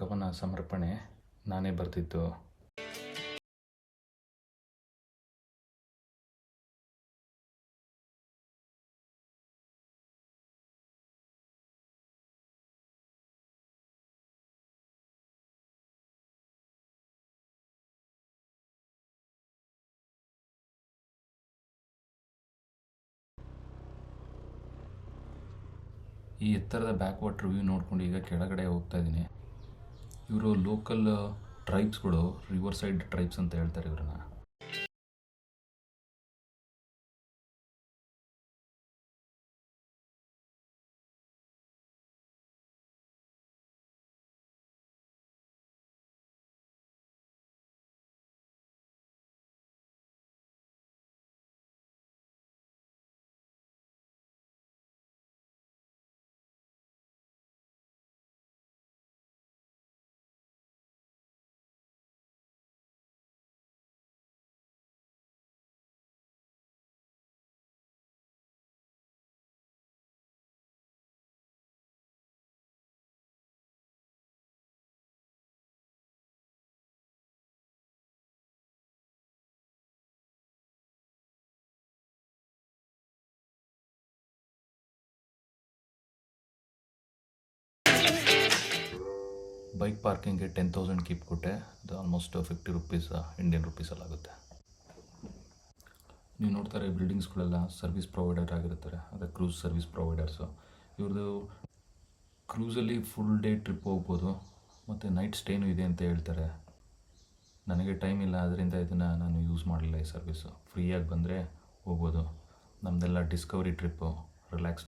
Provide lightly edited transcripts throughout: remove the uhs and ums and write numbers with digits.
ಕವನ ಸಮರ್ಪಣೆ ನಾನೇ ಬರೆದಿದ್ದು. ಈ ಎತ್ತರದ ಬ್ಯಾಕ್ ವಾಟರ್ ವ್ಯೂ ನೋಡ್ಕೊಂಡು ಈಗ ಕೆಳಗಡೆ ಹೋಗ್ತಾ ಇದ್ದೀನಿ. ಇವರು ಲೋಕಲ್ ಟ್ರೈಬ್ಸ್ಗಳು, ರಿವರ್ ಸೈಡ್ ಟ್ರೈಬ್ಸ್ ಅಂತ ಹೇಳ್ತಾರೆ ಇವ್ರನ್ನ. ಬೈಕ್ ಪಾರ್ಕಿಂಗ್ಗೆ 10,000 ಕೀಪ್ ಕೊಟ್ಟೆ. ಅದು ಆಲ್ಮೋಸ್ಟ್ 50 ರುಪೀಸ್ ಇಂಡಿಯನ್ ರುಪೀಸಲ್ಲಾಗುತ್ತೆ. ನೀವು ನೋಡ್ತಾರೆ ಬಿಲ್ಡಿಂಗ್ಸ್ಗಳೆಲ್ಲ ಸರ್ವಿಸ್ ಪ್ರೊವೈಡರ್ ಆಗಿರ್ತಾರೆ, ಅದೇ ಕ್ರೂಸ್ ಸರ್ವಿಸ್ ಪ್ರೊವೈಡರ್ಸು. ಇವ್ರದ್ದು ಕ್ರೂಸಲ್ಲಿ ಫುಲ್ ಡೇ ಟ್ರಿಪ್ ಹೋಗ್ಬೋದು ಮತ್ತು ನೈಟ್ ಸ್ಟೇನೂ ಇದೆ ಅಂತ ಹೇಳ್ತಾರೆ. ನನಗೆ ಟೈಮ್ ಇಲ್ಲ, ಅದರಿಂದ ಇದನ್ನು ನಾನು ಯೂಸ್ ಮಾಡಲಿಲ್ಲ. ಈ ಸರ್ವಿಸು ಫ್ರೀಯಾಗಿ ಬಂದರೆ ಹೋಗ್ಬೋದು. ನಮ್ಮದೆಲ್ಲ ಡಿಸ್ಕವರಿ ಟ್ರಿಪ್ಪು, ರಿಲ್ಯಾಕ್ಸ್.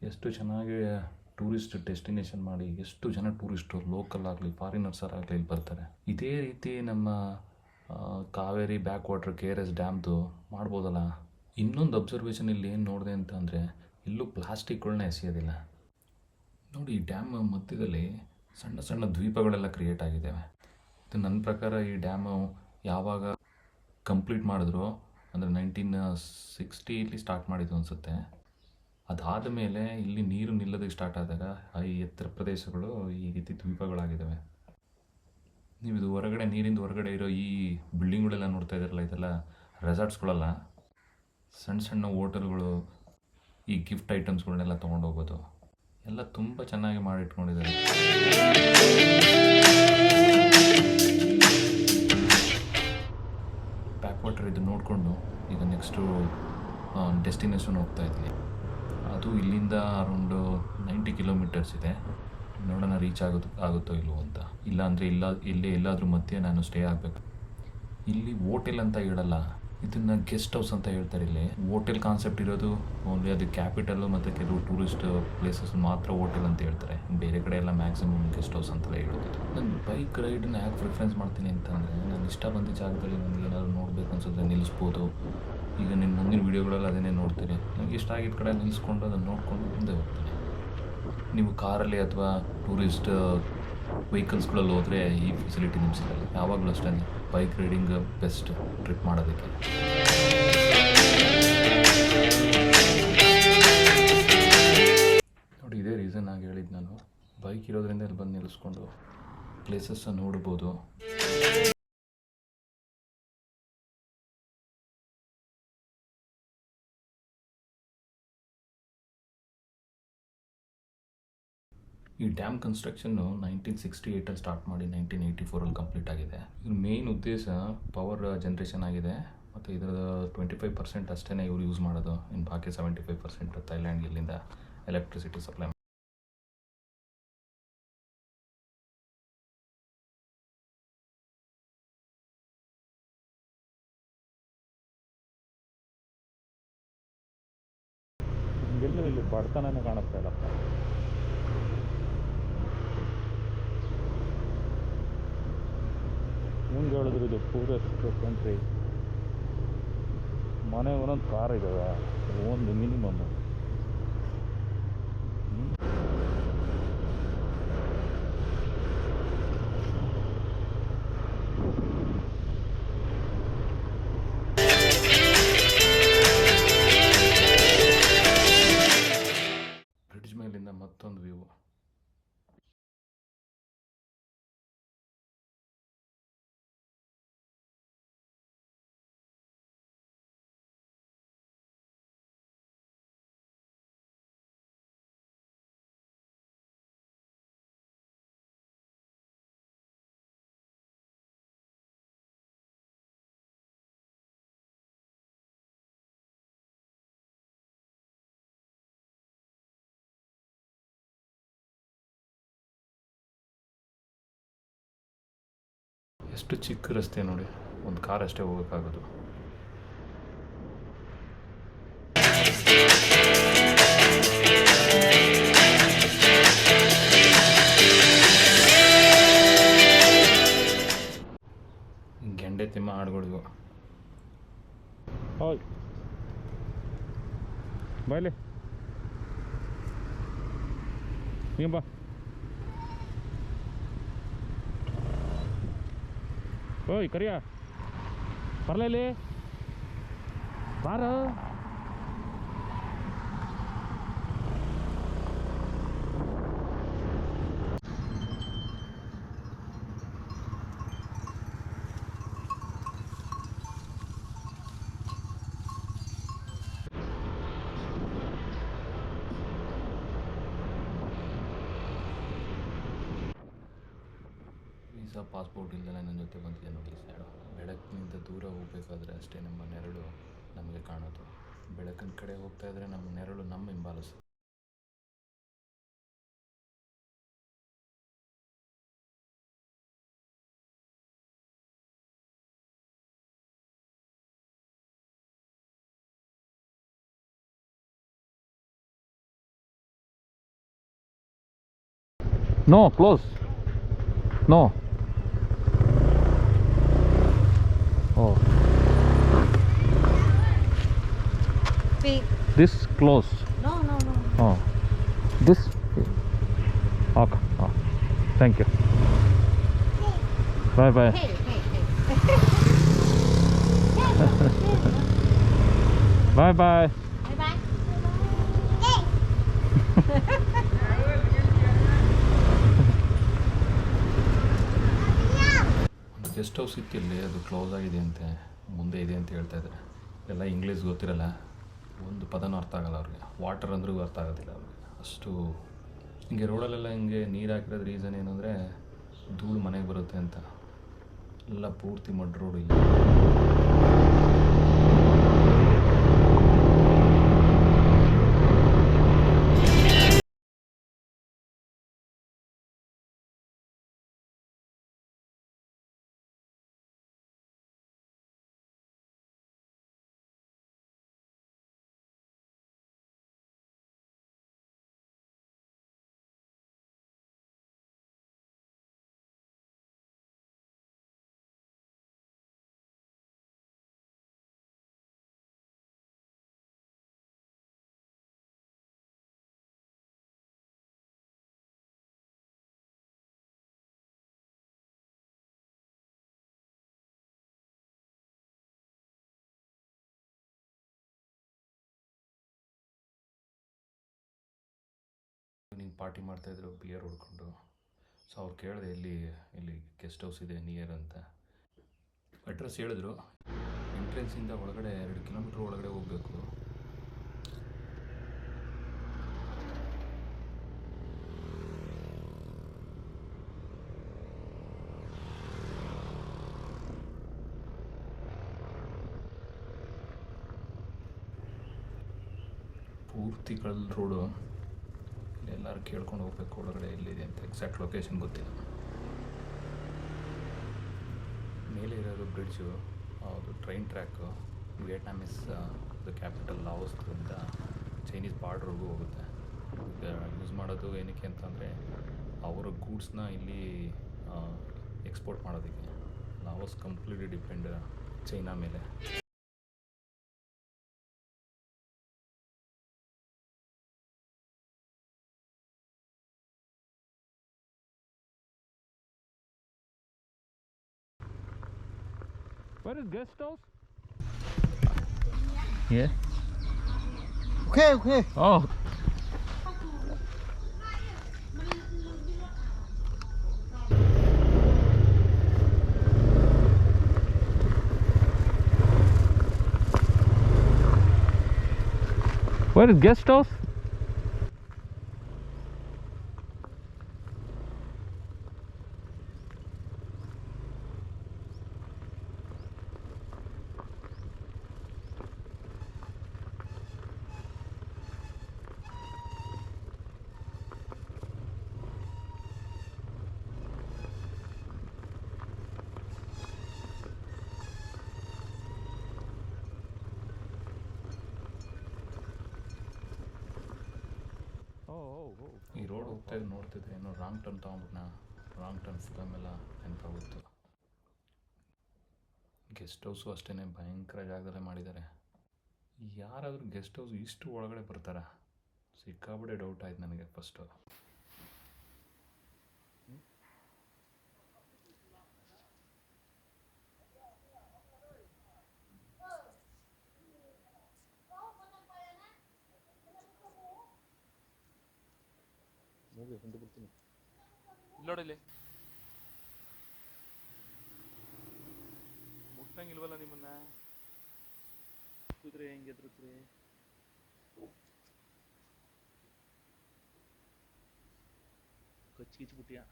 ಎಷ್ಟು ಚೆನ್ನಾಗಿ ಟೂರಿಸ್ಟ್ ಡೆಸ್ಟಿನೇಷನ್ ಮಾಡಿ ಎಷ್ಟು ಜನ ಟೂರಿಸ್ಟರು ಲೋಕಲ್ ಆಗಲಿ ಫಾರಿನರ್ಸರಾಗಲಿ ಇಲ್ಲಿ ಬರ್ತಾರೆ. ಇದೇ ರೀತಿ ನಮ್ಮ ಕಾವೇರಿ ಬ್ಯಾಕ್ ವಾಟರ್ KRS ಡ್ಯಾಮ್ದು ಮಾಡ್ಬೋದಲ್ಲ. ಇನ್ನೊಂದು ಅಬ್ಸರ್ವೇಷನ್ ಇಲ್ಲಿ ಏನು ನೋಡಿದೆ ಅಂತ ಅಂದರೆ, ಇಲ್ಲೂ ಪ್ಲಾಸ್ಟಿಕ್ಗಳನ್ನ ಎಸೆಯೋದಿಲ್ಲ ನೋಡಿ. ಈ ಡ್ಯಾಮ್ ಮಧ್ಯದಲ್ಲಿ ಸಣ್ಣ ಸಣ್ಣ ದ್ವೀಪಗಳೆಲ್ಲ ಕ್ರಿಯೇಟ್ ಆಗಿದ್ದಾವೆ. ಇದು ನನ್ನ ಪ್ರಕಾರ ಈ ಡ್ಯಾಮು ಯಾವಾಗ ಕಂಪ್ಲೀಟ್ ಮಾಡಿದ್ರು ಅಂದರೆ 1960 ಸ್ಟಾರ್ಟ್ ಮಾಡಿದ್ದು ಅನಿಸುತ್ತೆ. ಅದಾದ ಮೇಲೆ ಇಲ್ಲಿ ನೀರು ನಿಲ್ಲೋದಕ್ಕೆ ಸ್ಟಾರ್ಟ್ ಆದಾಗ ಈ ಎತ್ತರ ಪ್ರದೇಶಗಳು ಈ ರೀತಿ ದ್ವೀಪಗಳಾಗಿದ್ದಾವೆ. ನೀವು ಇದು ಹೊರಗಡೆ, ನೀರಿಂದ ಹೊರಗಡೆ ಇರೋ ಈ ಬಿಲ್ಡಿಂಗ್ಗಳೆಲ್ಲ ನೋಡ್ತಾ ಇದ್ದಾರಲ್ಲ, ಇದೆಲ್ಲ ರೆಸಾರ್ಟ್ಸ್ಗಳಲ್ಲ, ಸಣ್ಣ ಸಣ್ಣ ಹೋಟೆಲ್ಗಳು. ಈ ಗಿಫ್ಟ್ ಐಟಮ್ಸ್ಗಳನ್ನೆಲ್ಲ ತೊಗೊಂಡೋಗೋದು ಎಲ್ಲ ತುಂಬ ಚೆನ್ನಾಗಿ ಮಾಡಿಟ್ಕೊಂಡಿದ್ದಾರೆ. ಬ್ಯಾಕ್ ವಾಟರ್ ಇದು ನೋಡಿಕೊಂಡು ಈಗ ನೆಕ್ಸ್ಟು ಡೆಸ್ಟಿನೇಷನ್ ಹೋಗ್ತಾ ಇದ್ವಿ. ಅದು ಇಲ್ಲಿಂದ ಅರೌಂಡು 90 ಕಿಲೋಮೀಟರ್ಸ್ ಇದೆ. ನೋಡೋಣ ರೀಚ್ ಆಗುತ್ತೋ ಇಲ್ವೋ ಅಂತ. ಇಲ್ಲ ಅಂದರೆ ಇಲ್ಲೇ ಎಲ್ಲಾದರೂ ಮಧ್ಯೆ ನಾನು ಸ್ಟೇ ಆಗಬೇಕು. ಇಲ್ಲಿ ಹೋಟೆಲ್ ಅಂತ ಹೇಳಲ್ಲ, ಇದನ್ನು ಗೆಸ್ಟ್ ಹೌಸ್ ಅಂತ ಹೇಳ್ತಾರೆ. ಇಲ್ಲಿ ಹೋಟೆಲ್ ಕಾನ್ಸೆಪ್ಟ್ ಇರೋದು ಓನ್ಲಿ ಅದು ಕ್ಯಾಪಿಟಲ್ಲು ಮತ್ತು ಕೆಲವು ಟೂರಿಸ್ಟ್ ಪ್ಲೇಸಸ್ ಮಾತ್ರ ಹೋಟೆಲ್ ಅಂತ ಹೇಳ್ತಾರೆ. ಬೇರೆ ಕಡೆ ಎಲ್ಲ ಮ್ಯಾಕ್ಸಿಮಮ್ ಗೆಸ್ಟ್ ಹೌಸ್ ಅಂತಲೇ ಹೇಳೋದು. ನಾನು ಬೈಕ್ ರೈಡನ್ನ ಯಾಕೆ ಪ್ರಿಫರೆನ್ಸ್ ಮಾಡ್ತೀನಿ ಅಂತಂದರೆ, ನಾನು ಇಷ್ಟ ಬಂದ ಜಾಗದಲ್ಲಿ ನನಗೆ ಏನಾದರೂ ನೋಡಬೇಕು ಅನ್ಸಿದ್ರೆ ನಿಲ್ಲಿಸ್ಬೋದು. ಈಗ ನಿಮ್ಮ ಮುಂದಿನ ವೀಡಿಯೋಗಳಲ್ಲಿ ಅದನ್ನೇ ನೋಡ್ತೀರಿ. ನನಗೆ ಇಷ್ಟ ಆಗಿದ್ದ ಕಡೆ ನಿಲ್ಲಿಸ್ಕೊಂಡು ಅದನ್ನು ನೋಡಿಕೊಂಡು ಮುಂದೆ ಹೋಗ್ತೀನಿ. ನೀವು ಕಾರಲ್ಲಿ ಅಥವಾ ಟೂರಿಸ್ಟ್ ವೆಹಿಕಲ್ಸ್ಗಳಲ್ಲಿ ಹೋದರೆ ಈ ಫೆಸಿಲಿಟಿ ನಿಮ್ಗೆ ಸಿಗಲ್ಲ. ಯಾವಾಗಲೂ ಅಷ್ಟೇ ಬೈಕ್ ರೈಡಿಂಗ್ ಬೆಸ್ಟ್ ಟ್ರಿಪ್ ಮಾಡೋದಕ್ಕೆ. ನೋಡಿ, ಇದೇ ರೀಸನ್ ಆಗಿ ಹೇಳಿದ್ದು ನಾನು. ಬೈಕ್ ಇರೋದ್ರಿಂದ ಇಲ್ಲಿ ಬಂದು ನಿಲ್ಲಿಸ್ಕೊಂಡು ಪ್ಲೇಸಸ್ಸನ್ನು ನೋಡ್ಬೋದು. ಈ ಡ್ಯಾಮ್ ಕನ್ಸ್ಟ್ರಕ್ಷನ್ನು 1968 ಸ್ಟಾರ್ಟ್ ಮಾಡಿ 1984 ಕಂಪ್ಲೀಟ್ ಆಗಿದೆ. ಇದ್ರ ಮೇನ್ ಉದ್ದೇಶ ಪವರ್ ಜನ್ರೇಷನ್ ಆಗಿದೆ ಮತ್ತು ಇದರ 25% ಅಷ್ಟೇ ಇವರು ಯೂಸ್ ಮಾಡೋದು. ಇನ್ನು ಬಾಕಿ 75% ಥೈಲ್ಯಾಂಡ್ ಇಲ್ಲಿಂದ ಎಲೆಕ್ಟ್ರಿಸಿಟಿ ಸಪ್ಲೈ. ಇಲ್ಲಿ ಬಡತನನೇ ಕಾಣಿಸ್ತಾ ಇಲ್ಲಪ್ಪ. ಮುಂದೆ ಹೇಳಿದ್ರು ಇದು ಪೂರೆಸ್ಟ್ ಕಂಟ್ರಿ. ಮನೆ ಒಂದೊಂದು ಕಾರ್ ಇದ್ದಾವೆ, ಒಂದು ಮಿನಿಮಮ್. ಮೇಲಿಂದ ಮತ್ತೊಂದು ವ್ಯೂ. ಎಷ್ಟು ಚಿಕ್ಕ ರಸ್ತೆ ನೋಡಿ, ಒಂದು ಕಾರ್ ಅಷ್ಟೇ ಹೋಗೋಕ್ಕಾಗೋದು. ಗೆಂಡೆ ತಿಮ್ಮ ಹಾಡುಗಳಿವು. ಓಯ್ ಬಾಯ್ಲೆ ನೀ ಬಾ. ಓಯ್ ಕರಿಯ ಬರಲೇ ಇಲ್ಲಿ ಬಾರ. ವೀಸಾ ಪಾಸ್ಪೋರ್ಟ್ ಇಲ್ಲದೆ ನನ್ನ ಜೊತೆ ಬಂದಿದೆ ನೋಡಿ ಸೈಡು. ಬೆಳಕಿನಿಂದ ದೂರ ಹೋಗಬೇಕಾದ್ರೆ ಅಷ್ಟೇ ನಮ್ಮ ನೆರಳು ನಮಗೆ ಕಾಣೋದು. ಬೆಳಕಿನ ಕಡೆ ಹೋಗ್ತಾ ಇದ್ದರೆ ನಮ್ಮ ನೆರಳು ನಮ್ಮ ಹಿಂಬಾಲಿಸುತ್ತೆ. No close no. Oh, Big. this close. No, no, no. Oh, this. Okay. Oh, thank you. Bye bye. Hey, hey, hey. Bye bye. Bye bye. ಒಂದು ಗೆಸ್ಟ್ ಹೌಸ್ ಇತ್ತಿಲ್ಲಿ, ಅದು ಕ್ಲೋಸ್ ಆಗಿದೆ ಅಂತೆ, ಮುಂದೆ ಇದೆ ಅಂತ ಹೇಳ್ತಾ ಇದ್ದಾರೆ. ಎಲ್ಲ ಇಂಗ್ಲೀಷ್ ಗೊತ್ತಿರಲ್ಲ, ಒಂದು ಪದನೂ ಅರ್ಥ ಆಗಲ್ಲ ಅವ್ರಿಗೆ. ವಾಟರ್ ಅಂದ್ರೂ ಅರ್ಥ ಆಗೋದಿಲ್ಲ ಅವ್ರಿಗೆ. ಅಷ್ಟು ಹಿಂಗೆ ರೋಡಲ್ಲೆಲ್ಲ ಹಿಂಗೆ ನೀರು ಹಾಕಿರೋದು ರೀಸನ್ ಏನಂದರೆ ಧೂಳು ಮನೆಗೆ ಬರುತ್ತೆ ಅಂತ. ಎಲ್ಲ ಪೂರ್ತಿ ಮಡ್ ರೋಡು ಇಲ್ಲ. ಈವ್ನಿಂಗ್ ಪಾರ್ಟಿ ಮಾಡ್ತಾಯಿದ್ರು ಬಿಯರ್ ಹೊಡ್ಕೊಂಡು. ಸೊ ಅವ್ರು ಕೇಳಿದೆ ಇಲ್ಲಿ ಗೆಸ್ಟ್ ಹೌಸ್ ಇದೆ ನಿಯರ್ ಅಂತ. ಅಡ್ರೆಸ್ ಹೇಳಿದ್ರು. ಎಂಟ್ರೆನ್ಸಿಂದ ಒಳಗಡೆ 2 ಕಿಲೋಮೀಟ್ರ್ ಒಳಗಡೆ ಹೋಗಬೇಕು. ಪೂರ್ತಿ ಕಳ್ಳ ರೋಡು. ಎಲ್ಲರೂ ಕೇಳ್ಕೊಂಡು ಹೋಗ್ಬೇಕು ಒಳಗಡೆ ಎಲ್ಲಿದೆ ಅಂತ. ಎಕ್ಸಾಕ್ಟ್ ಲೊಕೇಶನ್ ಗೊತ್ತಿಲ್ಲ. ಮೇಲೆ ಇರೋದು ಬ್ರಿಡ್ಜು, ಅದು train track. Vietnam is the capital. Laos ಅಂತ ಚೈನೀಸ್ ಬಾರ್ಡ್ರಿಗೂ ಹೋಗುತ್ತೆ. ಯೂಸ್ ಮಾಡೋದು ಏನಕ್ಕೆ ಅಂತಂದರೆ ಅವರ ಗೂಡ್ಸ್ನ ಇಲ್ಲಿ ಎಕ್ಸ್ಪೋರ್ಟ್ ಮಾಡೋದಕ್ಕೆ. ಲಾವೋಸ್ ಕಂಪ್ಲೀಟ್ಲಿ ಡಿಪೆಂಡ್ ಚೈನಾ ಮೇಲೆ. Where is guest house? Yeah. Okay, okay. Oh. Where is guest house? ಈ ರೋಡ್ ಹೋಗ್ತಾ ಇದ್ದು ನೋಡ್ತಿದ್ರೆ ಏನೋ ರಾಂಗ್ ಟರ್ನ್ ತೊಗೊಂಬಿಟ್ನಾ. ರಾಂಗ್ ಟರ್ನ್ ಫಿಲಮ್ ಎಲ್ಲ ನೆನಪಾಗುತ್ತೆ. ಗೆಸ್ಟ್ ಹೌಸು ಅಷ್ಟೇ ಭಯಂಕರ ಜಾಗದಲ್ಲೇ ಮಾಡಿದ್ದಾರೆ. ಯಾರಾದರೂ ಗೆಸ್ಟ್ ಹೌಸ್ ಇಷ್ಟು ಒಳಗಡೆ ಬರ್ತಾರಾ? ಸಿಕ್ಕಾಬಿಟ್ಟೆ ಡೌಟ್ ಆಯ್ತು ನನಗೆ ಫಸ್ಟು. ನೋಡಿಲ್ಲಿ ಮುಟ್ಟಂಗಿಲ್ವಲ್ಲ ನಿಮ್ಮನ್ನ. ಕುದುರೆ ಹೆಂಗೆ ಎದುರುತ್ರಿ? ಕಚ್ಚಿಚ್ಬಿಟ್ಟಿಯಾ?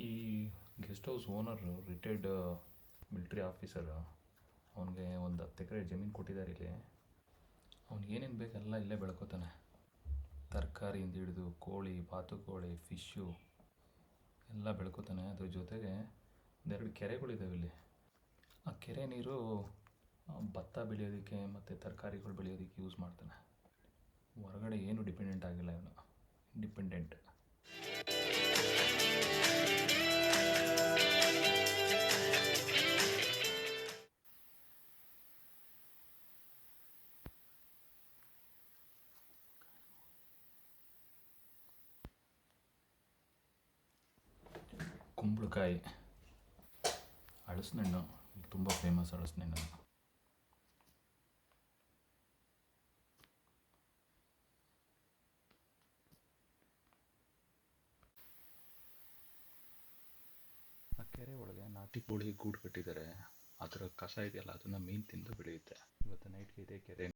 ಈ guest house owner retired military officer. ಅವನಿಗೆ ಒಂದು 10 ಎಕರೆ ಜಮೀನು ಕೊಟ್ಟಿದ್ದಾರೆ ಇಲ್ಲಿ. ಅವ್ನಿಗೆ ಏನೇನು ಬೇಕೆಲ್ಲ ಇಲ್ಲೇ ಬೆಳ್ಕೊತಾನೆ. ತರಕಾರಿಯಿಂದ ಹಿಡಿದು ಕೋಳಿ, ಬಾತುಕೋಳಿ, ಫಿಶ್ಶು ಎಲ್ಲ ಬೆಳ್ಕೊತಾನೆ. ಅದ್ರ ಜೊತೆಗೆ 2 ಕೆರೆಗಳಿದ್ದಾವೆ ಇಲ್ಲಿ. ಆ ಕೆರೆ ನೀರು ಭತ್ತ ಬೆಳೆಯೋದಕ್ಕೆ ಮತ್ತು ತರಕಾರಿಗಳು ಬೆಳೆಯೋದಕ್ಕೆ ಯೂಸ್ ಮಾಡ್ತಾನೆ. ಹೊರಗಡೆ ಏನು ಡಿಪೆಂಡೆಂಟ್ ಆಗಿಲ್ಲ ಇವನು, ಇಂಡಿಪೆಂಡೆಂಟ್. ಕುಂಬಳಕಾಯಿ, ಹಳಸಿನಣ್ಣು, ತುಂಬ ಫೇಮಸ್ ಹಳಸಿನಣ್ಣು. ಆ ಕೆರೆ ಒಳಗೆ ನಾಟಿ ಕೋಳಿ ಗೂಡು ಕಟ್ಟಿದ್ದಾರೆ. ಅದರ ಕಸ ಇದೆಯಲ್ಲ ಅದನ್ನು ಮೀನು ತಿಂದು ಬೆಳೆಯುತ್ತೆ. ಇವತ್ತು ನೈಟ್ಗೆ ಇದೇ ಕೆರೆ